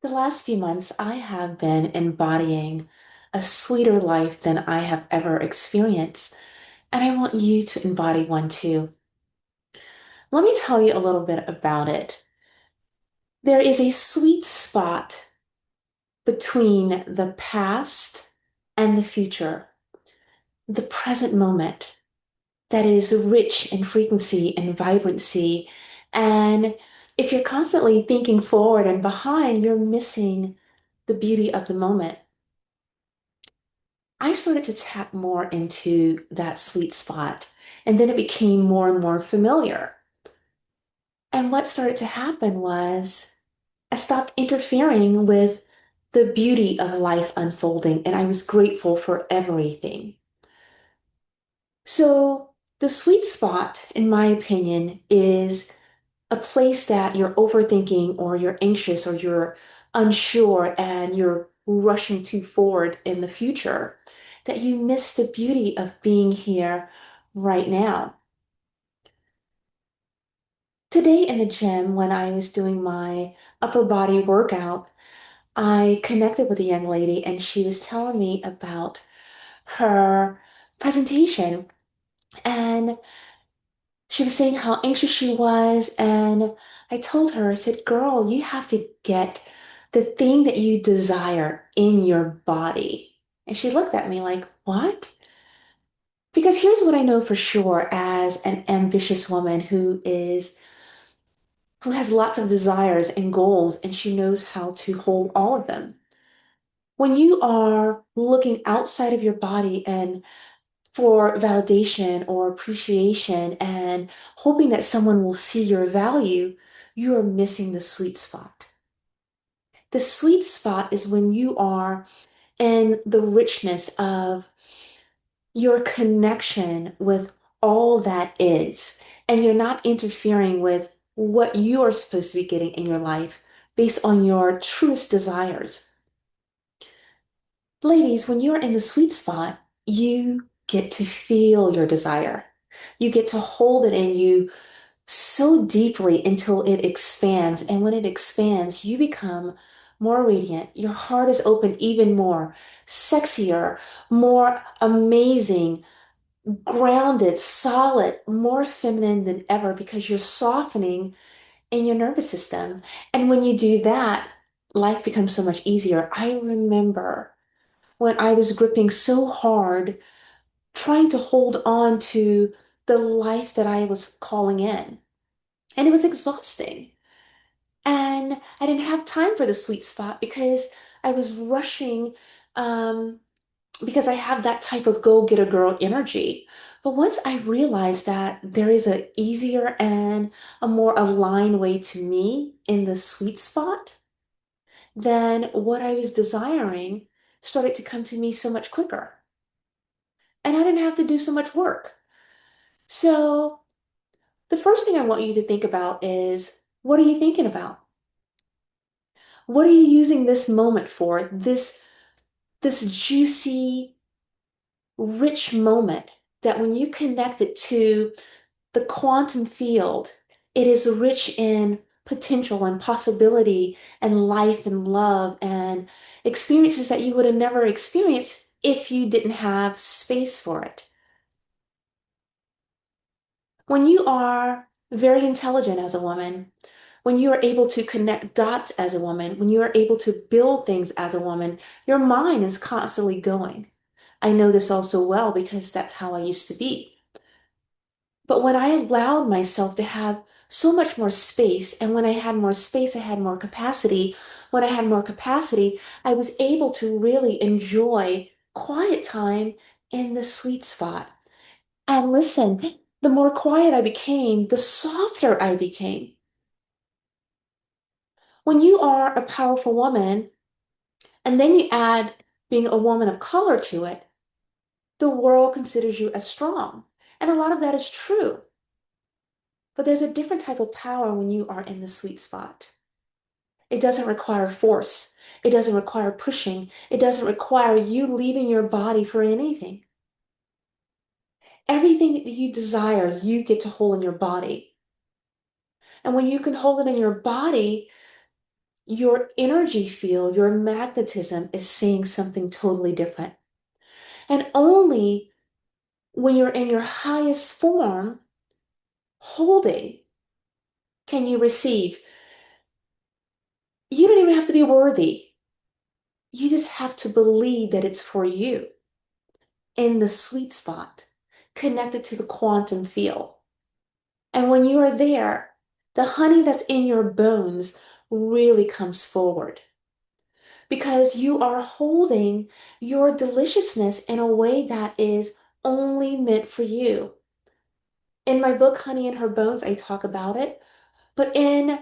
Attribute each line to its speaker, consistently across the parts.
Speaker 1: The last few months, I have been embodying a sweeter life than I have ever experienced, and I want you to embody one too. Let me tell you a little bit about it. There is a sweet spot between the past and the future, the present moment that is rich in frequency and vibrancy. And if you're constantly thinking forward and behind, you're missing the beauty of the moment. I started to tap more into that sweet spot, and then it became more and more familiar. And what started to happen was I stopped interfering with the beauty of life unfolding, and I was grateful for everything. So, the sweet spot, in my opinion, is a place that you're overthinking or you're anxious or you're unsure and you're rushing too forward in the future, that you miss the beauty of being here right now. Today in the gym, when I was doing my upper body workout, I connected with a young lady and she was telling me about her presentation. And she was saying how anxious she was, and I told her, I said, girl, you have to get the thing that you desire in your body. And she looked at me like, what? Because here's what I know for sure as an ambitious woman who has lots of desires and goals, and she knows how to hold all of them. When you are looking outside of your body and for validation or appreciation and hoping that someone will see your value, you are missing the sweet spot. The sweet spot is when you are in the richness of your connection with all that is, and you're not interfering with what you are supposed to be getting in your life based on your truest desires. Ladies, when you're in the sweet spot, you get to feel your desire. You get to hold it in you so deeply until it expands. And when it expands, you become more radiant. Your heart is open even more, sexier, more amazing, grounded, solid, more feminine than ever because you're softening in your nervous system. And when you do that, life becomes so much easier. I remember when I was gripping so hard, trying to hold on to the life that I was calling in. And it was exhausting. And I didn't have time for the sweet spot because I was rushing, um, because I have that type of go-getter girl energy. But once I realized that there is a easier and a more aligned way to me in the sweet spot, then what I was desiring started to come to me so much quicker. And I didn't have to do so much work. So the first thing I want you to think about is, what are you thinking about? What are you using this moment for? This juicy, rich moment that when you connect it to the quantum field, it is rich in potential and possibility and life and love and experiences that you would have never experienced if you didn't have space for it. When you are very intelligent as a woman, when you are able to connect dots as a woman, when you are able to build things as a woman, your mind is constantly going. I know this also well because that's how I used to be. But when I allowed myself to have so much more space, and when I had more space, I had more capacity. When I had more capacity, I was able to really enjoy quiet time in the sweet spot. And listen, the more quiet I became, the softer I became. When you are a powerful woman, and then you add being a woman of color to it, the world considers you as strong. And a lot of that is true. But there's a different type of power when you are in the sweet spot. It doesn't require force. It doesn't require pushing. It doesn't require you leaving your body for anything. Everything that you desire, you get to hold in your body. And when you can hold it in your body, your energy field, your magnetism is saying something totally different. And only when you're in your highest form, holding, can you receive. You don't even have to be worthy. You just have to believe that it's for you in the sweet spot, connected to the quantum field. And when you are there, the honey that's in your bones really comes forward because you are holding your deliciousness in a way that is only meant for you. In my book, Honey in Her Bones, I talk about it, but in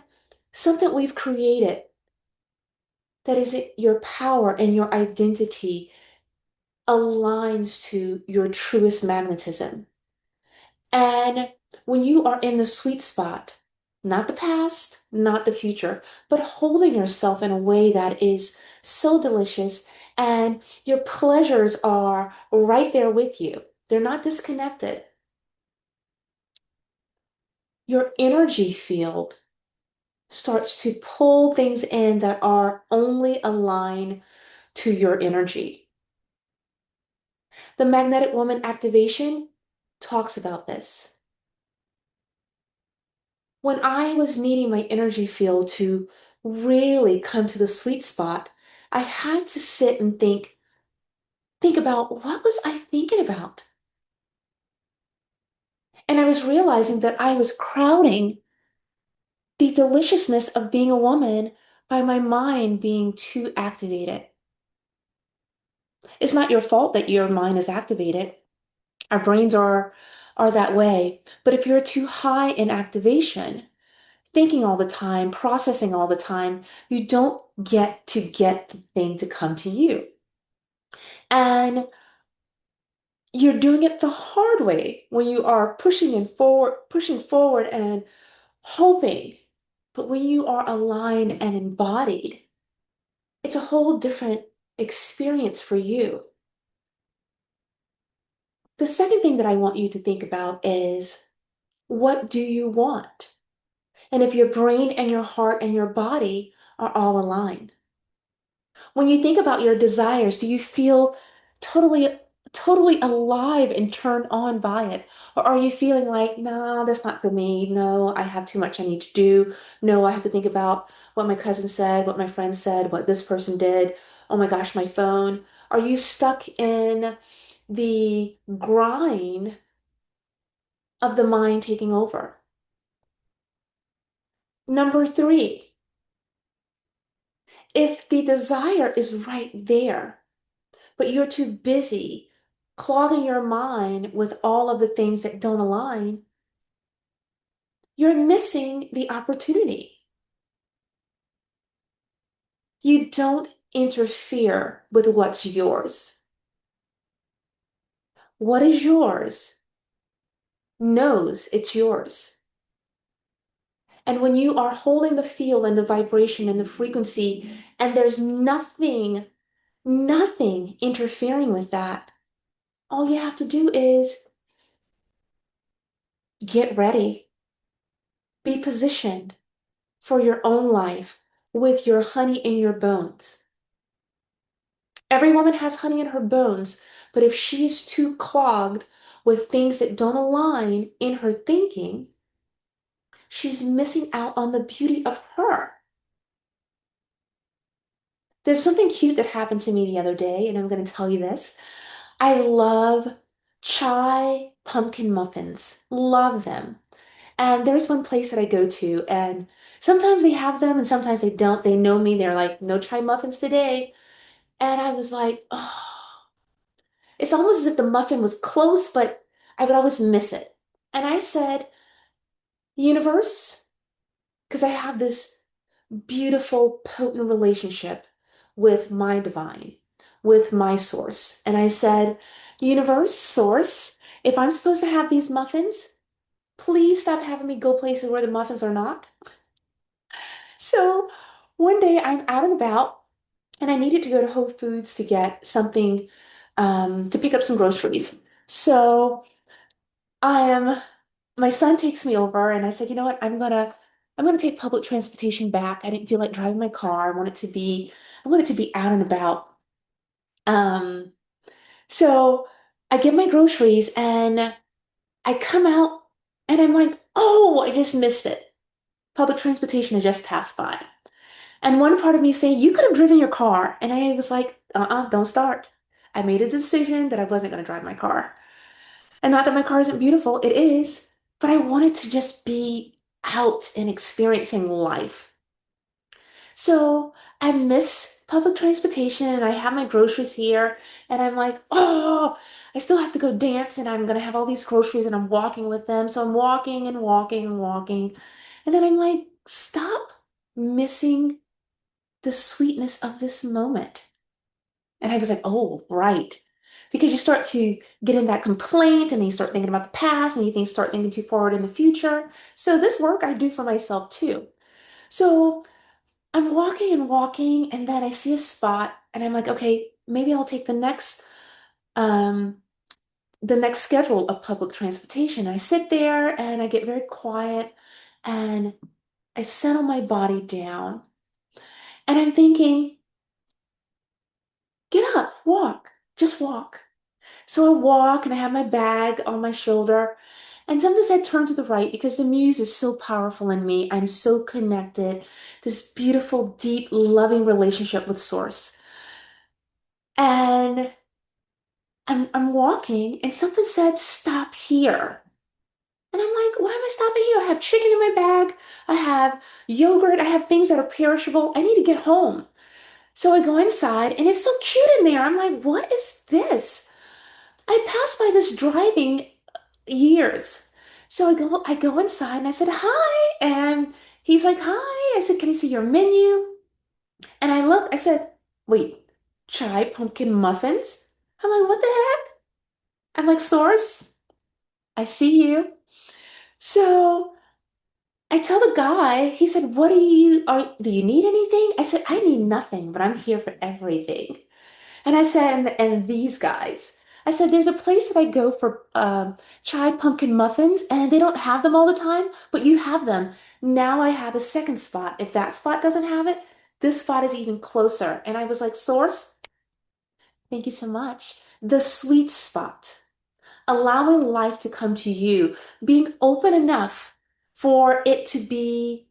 Speaker 1: something we've created that is your power and your identity aligns to your truest magnetism. And when you are in the sweet spot, not the past, not the future, but holding yourself in a way that is so delicious and your pleasures are right there with you. They're not disconnected. Your energy field starts to pull things in that are only aligned to your energy. The magnetic woman activation talks about this. When I was needing my energy field to really come to the sweet spot, I had to sit and think about what was I thinking about? And I was realizing that I was crowding the deliciousness of being a woman by my mind being too activated. It's not your fault that your mind is activated. Our brains are that way. But if you're too high in activation, thinking all the time, processing all the time, you don't get the thing to come to you. And you're doing it the hard way when you are pushing forward and hoping. But when you are aligned and embodied, it's a whole different experience for you. The second thing that I want you to think about is what do you want? And if your brain and your heart and your body are all aligned. When you think about your desires, do you feel totally, totally alive and turned on by it? Or are you feeling like, no, that's not for me. No, I have too much I need to do. No, I have to think about what my cousin said, what my friend said, what this person did. Oh my gosh, my phone. Are you stuck in the grind of the mind taking over? Number three, if the desire is right there, but you're too busy clogging your mind with all of the things that don't align, you're missing the opportunity. You don't interfere with what's yours. What is yours knows it's yours. And when you are holding the feel and the vibration and the frequency, and there's nothing interfering with that, all you have to do is get ready, be positioned for your own life with your honey in your bones. Every woman has honey in her bones, but if she's too clogged with things that don't align in her thinking, she's missing out on the beauty of her. There's something cute that happened to me the other day, and I'm going to tell you this. I love chai pumpkin muffins. Love them. And there's one place that I go to, and sometimes they have them and sometimes they don't. They know me. They're like, no chai muffins today. And I was like, oh, it's almost as if the muffin was close, but I would always miss it. And I said, universe, because I have this beautiful, potent relationship with my divine, with my source. And I said, universe, source, if I'm supposed to have these muffins, please stop having me go places where the muffins are not. So one day I'm out and about and I needed to go to Whole Foods to get something to pick up some groceries. So I am, my son takes me over and I said, you know what, I'm gonna I'm going to take public transportation back. I didn't feel like driving my car. I want it to be out and about. Um, so I get my groceries and I come out and I'm like, oh, I just missed it. Public transportation had just passed by. And one part of me saying, you could have driven your car. And I was like, don't start. I made a decision that I wasn't going to drive my car. And not that my car isn't beautiful, it is, but I wanted to just be out and experiencing life. So I miss public transportation and I have my groceries here and I'm like, oh, I still have to go dance and I'm gonna have all these groceries and I'm walking with them. So I'm walking and walking and walking. And then I'm like, stop missing the sweetness of this moment. And I was like, oh, right. Because you start to get in that complaint and then you start thinking about the past and start thinking too forward in the future. So this work I do for myself too. So I'm walking and walking, and then I see a spot, and I'm like, okay, maybe I'll take um, the next schedule of public transportation. I sit there and I get very quiet, and I settle my body down, and I'm thinking, get up, walk, just walk. So I walk, and I have my bag on my shoulder, and sometimes I turn to the right because the muse is so powerful in me. I'm so connected, this beautiful, deep, loving relationship with Source. And I'm walking and something said, stop here. And I'm like, why am I stopping here? I have chicken in my bag. I have yogurt. I have things that are perishable. I need to get home. So I go inside and it's so cute in there. I'm like, what is this? I passed by this driving years. So I go inside and I said, hi. And he's like, hi. I said, can I see your menu? And I looked, I said, wait, chai pumpkin muffins? I'm like, what the heck? I'm like, Source, I see you. So I tell the guy, he said, do you need anything? I said, I need nothing, but I'm here for everything. And I said, and these guys, I said, there's a place that I go for chai pumpkin muffins, and they don't have them all the time, but you have them. Now I have a second spot. If that spot doesn't have it, this spot is even closer. And I was like, Source, thank you so much. The sweet spot. Allowing life to come to you, being open enough for it to be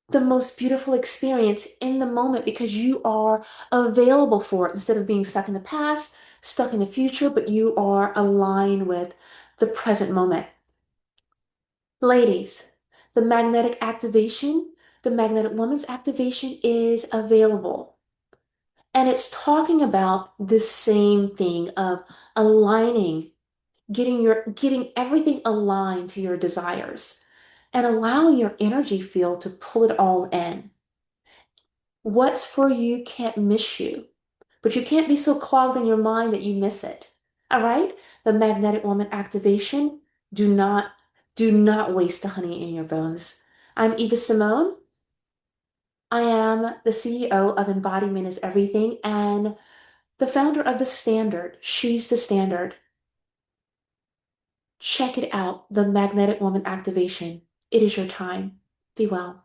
Speaker 1: the most beautiful experience in the moment because you are available for it instead of being stuck in the past, stuck in the future, but you are aligned with the present moment. Ladies, the magnetic activation, the magnetic woman's activation is available. And it's talking about the same thing of aligning getting everything aligned to your desires and allowing your energy field to pull it all in. What's for you can't miss you, but you can't be so clogged in your mind that you miss it. All right? The magnetic woman activation, do not do not waste the honey in your bones. I'm Eva Simone. I am the CEO of Embodiment is Everything and the founder of The Standard. She's the standard. Check it out, the Magnetic Woman Activation. It is your time. Be well.